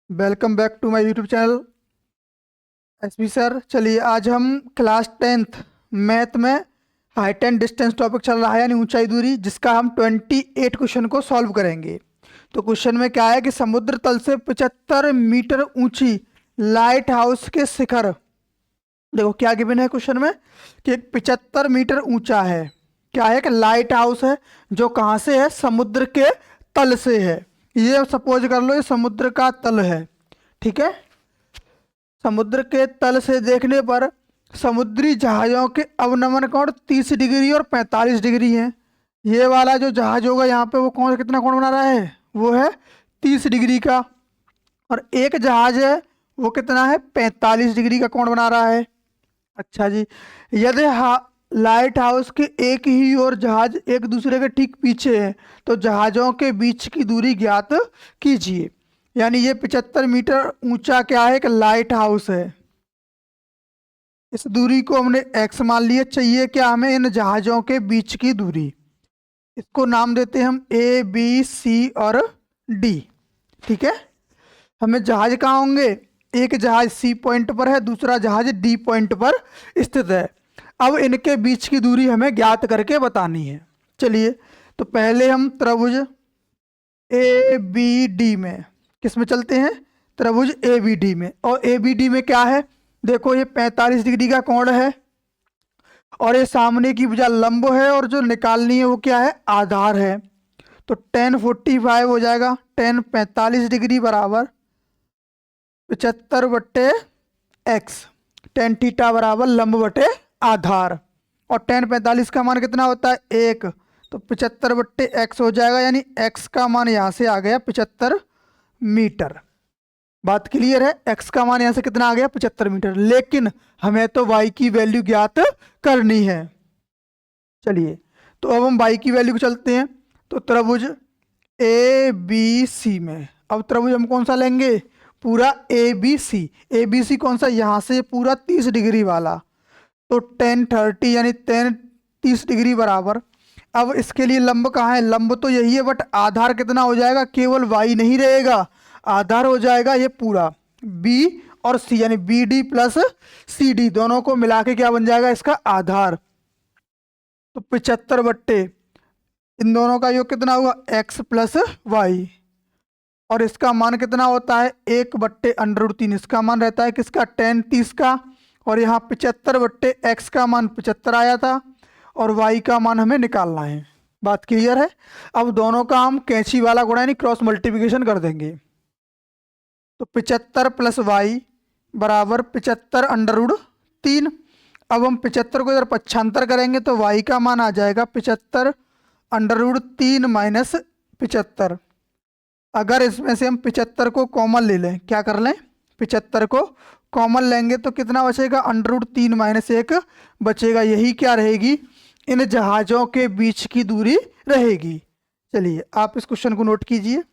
Welcome back to my YouTube channel SB sir. चलिए आज हम क्लास 10th मैथ में हाइट एंड डिस्टेंस टॉपिक चल रहा है, यानी ऊंचाई दूरी, जिसका हम 28 क्वेश्चन को सॉल्व करेंगे। तो क्वेश्चन में क्या है कि समुद्र तल से 75 मीटर ऊंची लाइट हाउस के शिखर, देखो क्या गिवन है क्वेश्चन में कि 75 मीटर ऊंचा है। क्या है कि लाइट हाउस है जो कहाँ से है, समुद्र के तल से है। ये सपोज कर लो ये समुद्र का तल है, ठीक है। समुद्र के तल से देखने पर समुद्री जहाज़ों के अवनमन कोण 30 डिग्री और 45 डिग्री है। ये वाला जो जहाज होगा यहाँ पे वो कौन कितना कोण बना रहा है, वो है 30 डिग्री का। और एक जहाज है वो कितना है, 45 डिग्री का कोण बना रहा है। अच्छा जी, यदि लाइट हाउस के एक ही ओर जहाज एक दूसरे के ठीक पीछे है तो जहाज़ों के बीच की दूरी ज्ञात कीजिए। यानी ये 75 मीटर ऊंचा क्या है, एक लाइट हाउस है। इस दूरी को हमने x मान लिया। चाहिए क्या हमें, इन जहाज़ों के बीच की दूरी। इसको नाम देते हैं हम A, B, C और D, ठीक है। हमें जहाज कहाँ होंगे, एक जहाज C पॉइंट पर है, दूसरा जहाज D पॉइंट पर स्थित है। अब इनके बीच की दूरी हमें ज्ञात करके बतानी है। चलिए तो पहले हम त्रिभुज ABD में किस में चलते हैं, त्रिभुज ABD में। और ABD में क्या है, देखो ये 45 डिग्री का कोण है और ये सामने की भुजा लंब है और जो निकालनी है वो क्या है, आधार है। तो tan 45 हो जाएगा, tan 45 डिग्री बराबर 75/x, tan थीटा बराबर लंब बटे आधार। और tan 45 का मान कितना होता है, 1। तो 75/x हो जाएगा, यानी x का मान यहाँ से आ गया 75 मीटर। बात क्लियर है, x का मान यहाँ से कितना आ गया, 75 मीटर। लेकिन हमें तो y की वैल्यू ज्ञात करनी है। चलिए तो अब हम y की वैल्यू को चलते हैं। तो त्रिभुज ABC में अब त्रिभुज हम कौन सा लेंगे, पूरा ABC। ABC कौन सा, यहाँ से पूरा 30 डिग्री वाला। तो tan 30 यानी tan 30 डिग्री बराबर, अब इसके लिए लंब कहाँ है, लंब तो यही है, बट आधार कितना हो जाएगा, केवल y नहीं रहेगा, आधार हो जाएगा ये पूरा B और C, यानी BD प्लस CD दोनों को मिला के क्या बन जाएगा, इसका आधार। तो 75 इन दोनों का योग कितना होगा, x प्लस वाई। और इसका मान कितना होता है, 1/√3। इसका मान रहता है किसका, tan 30 का। और यहाँ 75/x का मान 75 आया था और y का मान हमें निकालना है। बात क्लियर है। अब दोनों का हम कैंची वाला गुणा यानी क्रॉस मल्टीप्लिकेशन कर देंगे। तो 75 + y बराबर 75√3। अब हम 75 को इधर पक्षांतर करेंगे तो y का मान आ जाएगा 75√3 माइनस 75। अगर इसमें से हम 75 को कॉमन ले लें, क्या कर लें, 75 को कॉमन लेंगे तो कितना बचेगा, √3 माइनस 1 बचेगा। यही क्या रहेगी, इन जहाज़ों के बीच की दूरी रहेगी। चलिए आप इस क्वेश्चन को नोट कीजिए।